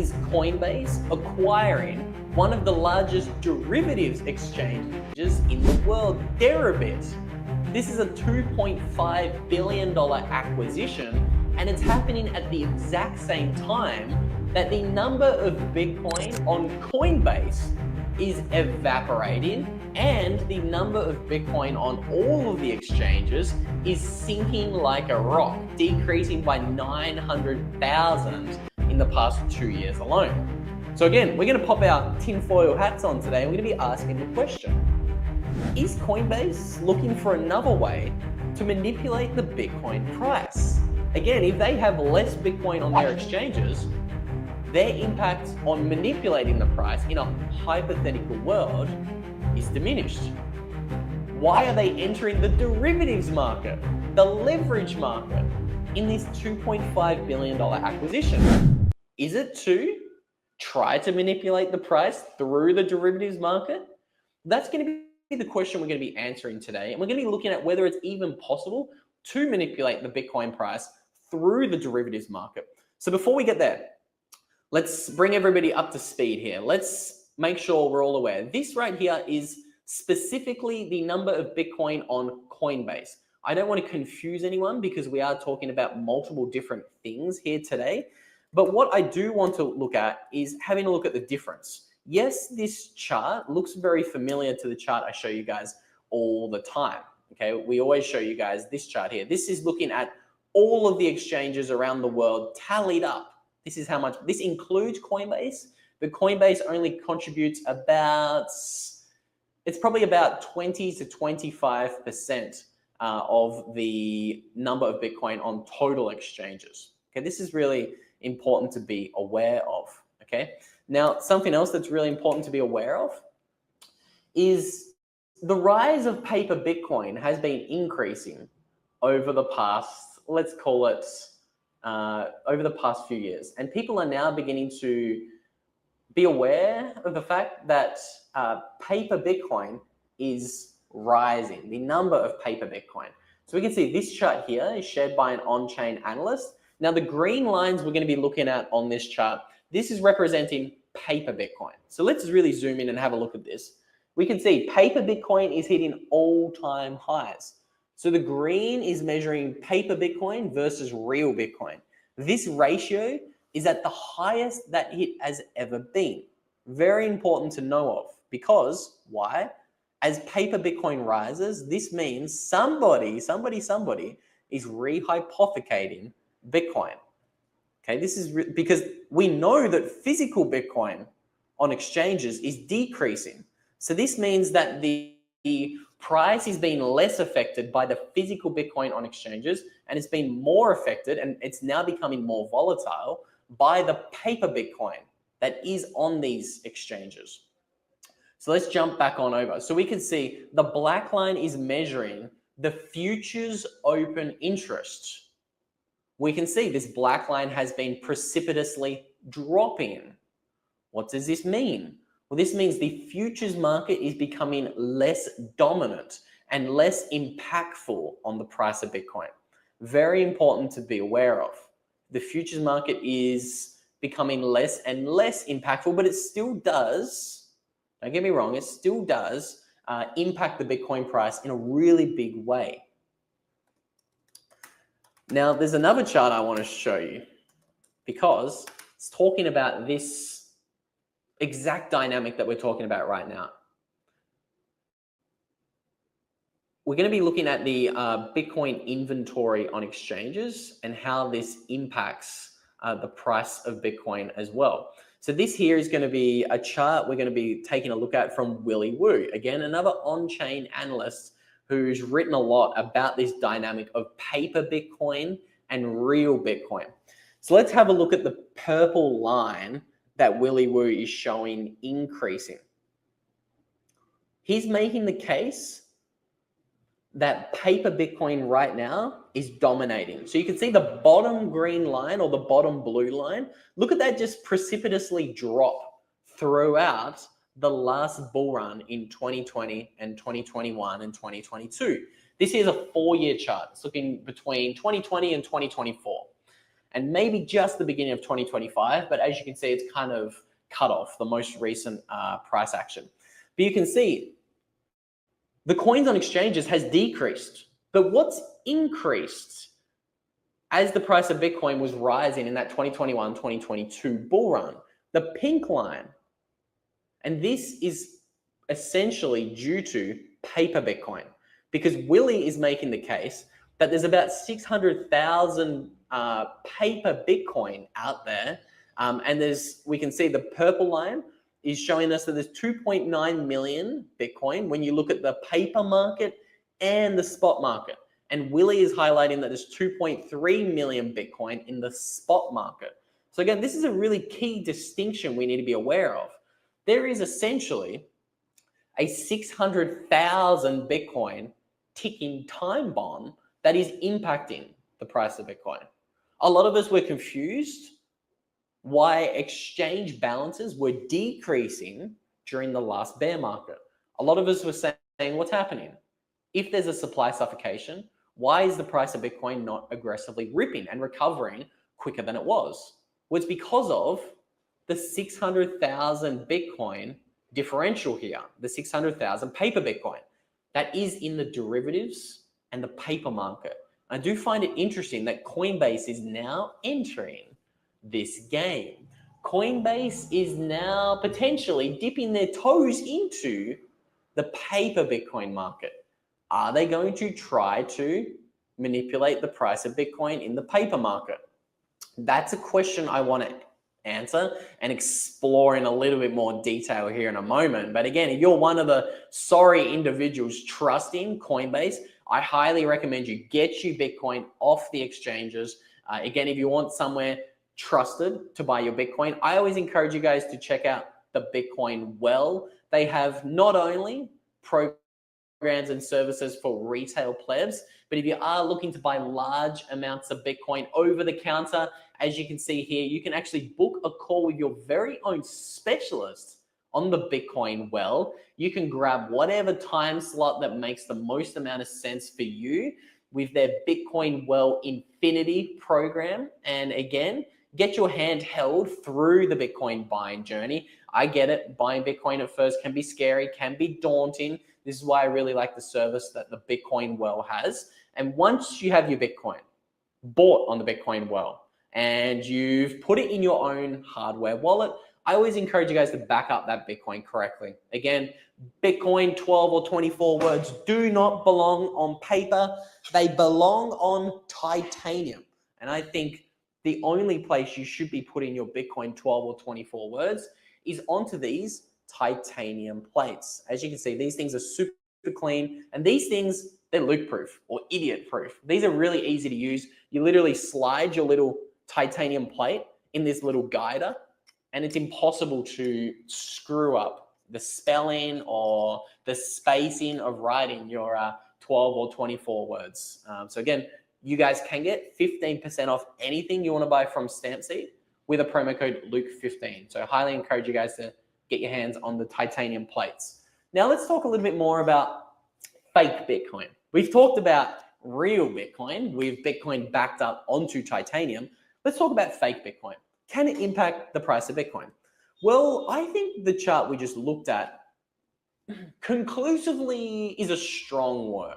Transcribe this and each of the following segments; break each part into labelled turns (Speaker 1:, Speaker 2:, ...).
Speaker 1: is Coinbase acquiring one of the largest derivatives exchanges in the world, Derabit. This is a $2.5 billion acquisition, and it's happening at the exact same time that the number of Bitcoin on Coinbase is evaporating and the number of Bitcoin on all of the exchanges is sinking like a rock, decreasing by 900,000 in the past 2 years alone. So again, we're going to pop our tinfoil hats on today and we're going to be asking the question, is Coinbase looking for another way to manipulate the Bitcoin price? Again, if they have less Bitcoin on their exchanges, their impact on manipulating the price in a hypothetical world is diminished. Why are they entering the derivatives market, the leverage market, in this $2.5 billion acquisition? Is it to try to manipulate the price through the derivatives market? That's going to be the question we're going to be answering today. And we're going to be looking at whether it's even possible to manipulate the Bitcoin price through the derivatives market. So before we get there, let's bring everybody up to speed here. Let's make sure we're all aware. This right here is specifically the number of Bitcoin on Coinbase. I don't want to confuse anyone because we are talking about multiple different things here today. But what I do want to look at is having a look at the difference. Yes, this chart looks very familiar to the chart I show you guys all the time. Okay, we always show you guys this chart here. This is looking at all of the exchanges around the world tallied up. This is how much, this includes Coinbase, but Coinbase only contributes about, it's probably about 20 to 25% of the number of Bitcoin on total exchanges. Okay, this is really important to be aware of. Okay, now something else that's really important to be aware of is the rise of paper Bitcoin has been increasing over the past, let's call it, over the past few years. And people are now beginning to be aware of the fact that paper Bitcoin is rising, the number of paper Bitcoin. So we can see this chart here is shared by an on-chain analyst. Now the green lines we're going to be looking at on this chart, this is representing paper Bitcoin. So let's really zoom in and have a look at this. We can see paper Bitcoin is hitting all-time highs. So the green is measuring paper Bitcoin versus real Bitcoin. This ratio is at the highest that it has ever been. Very important to know of, because why? As paper Bitcoin rises, this means somebody is rehypothecating Bitcoin. Okay, this is because we know that physical Bitcoin on exchanges is decreasing. So this means that the price is being less affected by the physical Bitcoin on exchanges, and it's been more affected, and it's now becoming more volatile by the paper Bitcoin that is on these exchanges. So let's jump back on over. So we can see the black line is measuring the futures open interest. We can see this black line has been precipitously dropping. What does this mean? Well, this means the futures market is becoming less dominant and less impactful on the price of Bitcoin. Very important to be aware of. The futures market is becoming less and less impactful, but it still does, don't get me wrong, it still does impact the Bitcoin price in a really big way. Now, there's another chart I want to show you because it's talking about this exact dynamic that we're talking about right now. We're going to be looking at the Bitcoin inventory on exchanges and how this impacts the price of Bitcoin as well. So this here is going to be a chart we're going to be taking a look at from Willy Woo. Again, another on-chain analyst who's written a lot about this dynamic of paper Bitcoin and real Bitcoin. So let's have a look at the purple line that Willy Woo is showing increasing. He's making the case that paper Bitcoin right now is dominating. So you can see the bottom green line or the bottom blue line. Look at that just precipitously drop throughout the last bull run in 2020 and 2021 and 2022. This is a 4-year chart. It's looking between 2020 and 2024. and maybe just the beginning of 2025. But as you can see, it's kind of cut off the most recent price action. But you can see the coins on exchanges has decreased. But what's increased as the price of Bitcoin was rising in that 2021, 2022 bull run? The pink line. And this is essentially due to paper Bitcoin, because Willie is making the case that there's about 600,000 paper Bitcoin out there. And we can see the purple line is showing us that there's 2.9 million Bitcoin when you look at the paper market and the spot market. And Willie is highlighting that there's 2.3 million Bitcoin in the spot market. So again, this is a really key distinction we need to be aware of. There is essentially a 600,000 Bitcoin ticking time bomb that is impacting the price of Bitcoin. A lot of us were confused why exchange balances were decreasing during the last bear market. A lot of us were saying, what's happening? If there's a supply suffocation, why is the price of Bitcoin not aggressively ripping and recovering quicker than it was? Well, it's because of the 600,000 Bitcoin differential here, the 600,000 paper Bitcoin that is in the derivatives and the paper market. I do find it interesting that Coinbase is now entering this game. Coinbase is now potentially dipping their toes into the paper Bitcoin market. Are they going to try to manipulate the price of Bitcoin in the paper market? That's a question I want to answer and explore in a little bit more detail here in a moment. But again, if you're one of the sorry individuals trusting Coinbase, I highly recommend you get your Bitcoin off the exchanges. Again, if you want somewhere trusted to buy your Bitcoin, I always encourage you guys to check out the Bitcoin Well. They have not only programs and services for retail plebs, but if you are looking to buy large amounts of Bitcoin over the counter, as you can see here, you can actually book a call with your very own specialist on the Bitcoin Well. You can grab whatever time slot that makes the most amount of sense for you with their Bitcoin Well Infinity program. And again, get your hand held through the Bitcoin buying journey. I get it. Buying Bitcoin at first can be scary, can be daunting. This is why I really like the service that the Bitcoin Well has. And once you have your Bitcoin bought on the Bitcoin Well and you've put it in your own hardware wallet, I always encourage you guys to back up that Bitcoin correctly. Again, Bitcoin 12 or 24 words do not belong on paper. They belong on titanium. And I think the only place you should be putting your Bitcoin 12 or 24 words is onto these titanium plates. As you can see, these things are super clean, and these things, they're leak-proof or idiot-proof. These are really easy to use. You literally slide your little titanium plate in this little guider, and it's impossible to screw up the spelling or the spacing of writing your 12 or 24 words. So again, you guys can get 15% off anything you want to buy from Stampseed with a promo code Luke15. So I highly encourage you guys to get your hands on the titanium plates. Now let's talk a little bit more about fake Bitcoin. We've talked about real Bitcoin with Bitcoin backed up onto titanium. Let's talk about fake Bitcoin. Can it impact the price of Bitcoin? Well, I think the chart we just looked at conclusively is a strong word.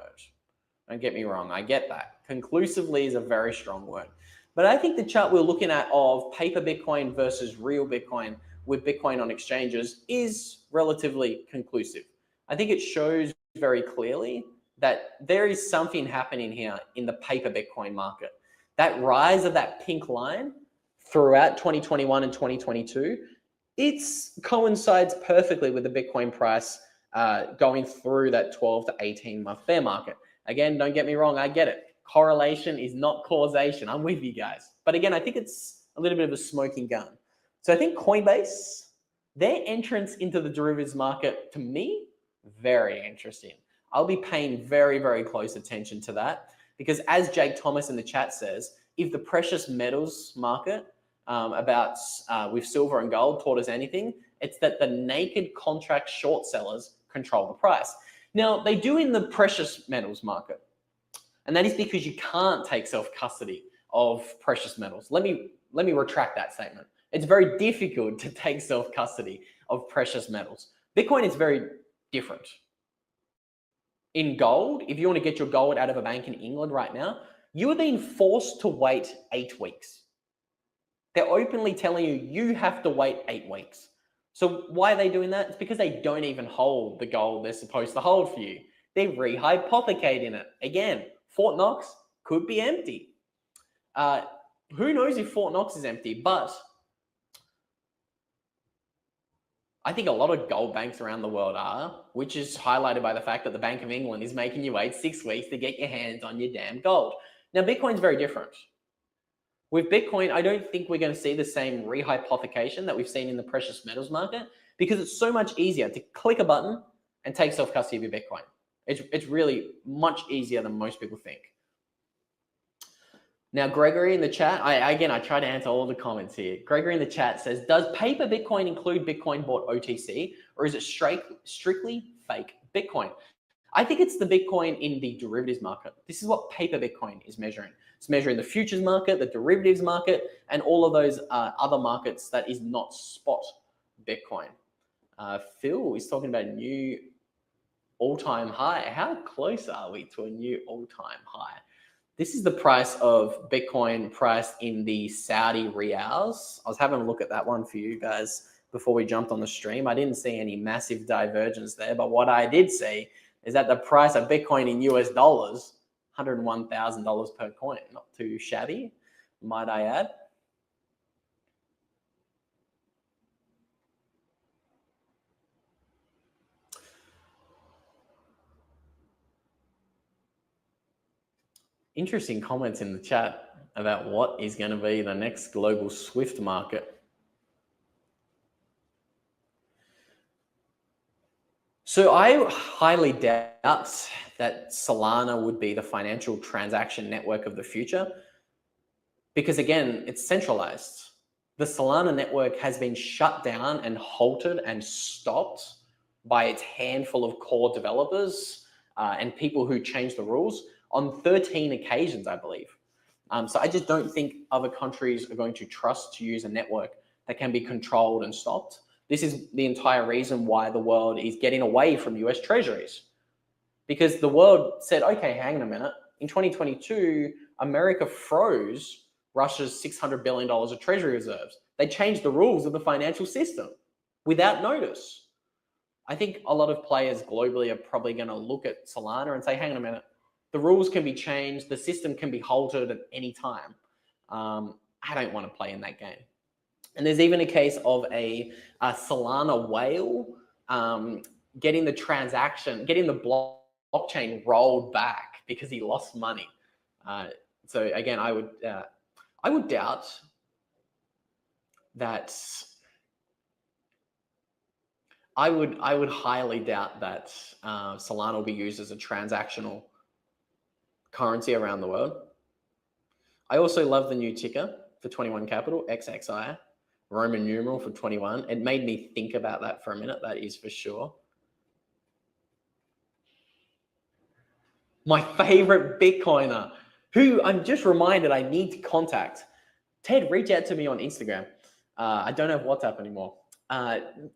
Speaker 1: Don't get me wrong, I get that. Conclusively is a very strong word. But I think the chart we're looking at of paper Bitcoin versus real Bitcoin with Bitcoin on exchanges is relatively conclusive. I think it shows very clearly that there is something happening here in the paper Bitcoin market. That rise of that pink line throughout 2021 and 2022, it coincides perfectly with the Bitcoin price going through that 12 to 18 month bear market. Again, don't get me wrong, I get it. Correlation is not causation. I'm with you guys. But again, I think it's a little bit of a smoking gun. So I think Coinbase, their entrance into the derivatives market, to me, very interesting. I'll be paying very, very close attention to that because as Jake Thomas in the chat says, if the precious metals market with silver and gold taught us anything, it's that the naked contract short sellers control the price. Now, they do in the precious metals market, and that is because you can't take self-custody of precious metals. Let me retract that statement. It's very difficult to take self-custody of precious metals. Bitcoin is very different. In gold, if you want to get your gold out of a bank in England right now, you are being forced to wait 8 weeks. They're openly telling you, you have to wait 8 weeks. So why are they doing that? It's because they don't even hold the gold they're supposed to hold for you. They're rehypothecating it. Again, Fort Knox could be empty. Who knows if Fort Knox is empty, but I think a lot of gold banks around the world are, which is highlighted by the fact that the Bank of England is making you wait 6 weeks to get your hands on your damn gold. Now, Bitcoin's very different. With Bitcoin, I don't think we're going to see the same rehypothecation that we've seen in the precious metals market, because it's so much easier to click a button and take self-custody of your Bitcoin. It's really much easier than most people think. Now, Gregory in the chat, I try to answer all the comments here. Gregory in the chat says, does paper Bitcoin include Bitcoin bought OTC, or is it strictly fake Bitcoin? I think it's the Bitcoin in the derivatives market. This is what paper Bitcoin is measuring. It's measuring the futures market, the derivatives market, and all of those other markets that is not spot Bitcoin. Phil is talking about a new all-time high. How close are we to a new all-time high? This is the price of Bitcoin priced in the Saudi riyals. I was having a look at that one for you guys before we jumped on the stream. I didn't see any massive divergence there, but what I did see is that the price of Bitcoin in US dollars, $101,000 per coin. Not too shabby, might I add. Interesting comments in the chat about what is going to be the next global Swift market. So I highly doubt that Solana would be the financial transaction network of the future, because again, it's centralized. The Solana network has been shut down and halted and stopped by its handful of core developers and people who change the rules on 13 occasions, I believe. So I just don't think other countries are going to trust to use a network that can be controlled and stopped. This is the entire reason why the world is getting away from US treasuries. Because the world said, okay, hang on a minute. In 2022, America froze Russia's $600 billion of treasury reserves. They changed the rules of the financial system without notice. I think a lot of players globally are probably going to look at Solana and say, hang on a minute. The rules can be changed. The system can be halted at any time. I don't want to play in that game. And there's even a case of a Solana whale getting the transaction, getting the blockchain rolled back because he lost money. So again, I would doubt that. I would highly doubt that Solana will be used as a transactional currency around the world. I also love the new ticker for 21 Capital, XXI, Roman numeral for 21. It made me think about that for a minute, that is for sure. My favorite Bitcoiner, who I'm just reminded I need to contact. Ted, reach out to me on Instagram. I don't have WhatsApp anymore.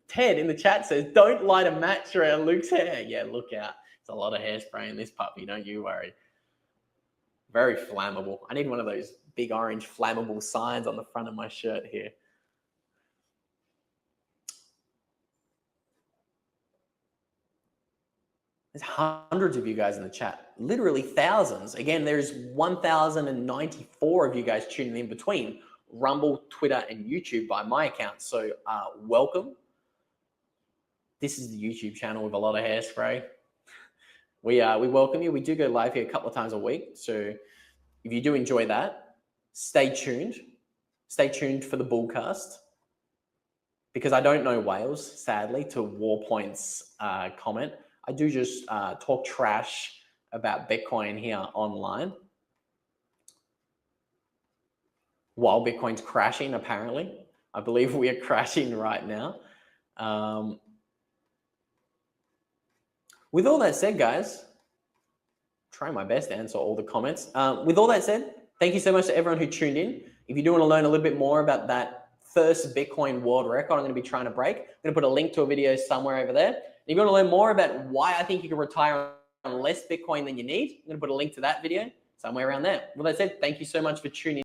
Speaker 1: Ted in the chat says, don't light a match around Luke's hair. Yeah, look out. There's a lot of hairspray in this puppy, don't you worry. Very flammable. I need one of those big orange flammable signs on the front of my shirt here. There's hundreds of you guys in the chat, literally thousands. Again, there's 1,094 of you guys tuning in between Rumble, Twitter, and YouTube by my account. So welcome. This is the YouTube channel with a lot of hairspray. We welcome you. We do go live here a couple of times a week. So if you do enjoy that, stay tuned. Stay tuned for the bullcast, because I don't know whales, sadly, to Warpoint's comment. I do just talk trash about Bitcoin here online while Bitcoin's crashing, apparently. I believe we are crashing right now. With all that said, guys, trying my best to answer all the comments. With all that said, Thank you so much to everyone who tuned in. If you do want to learn a little bit more about that first Bitcoin world record I'm going to be trying to break, I'm going to put a link to a video somewhere over there. And if you want to learn more about why I think you can retire on less Bitcoin than you need, I'm going to put a link to that video somewhere around there. With that said, thank you so much for tuning in.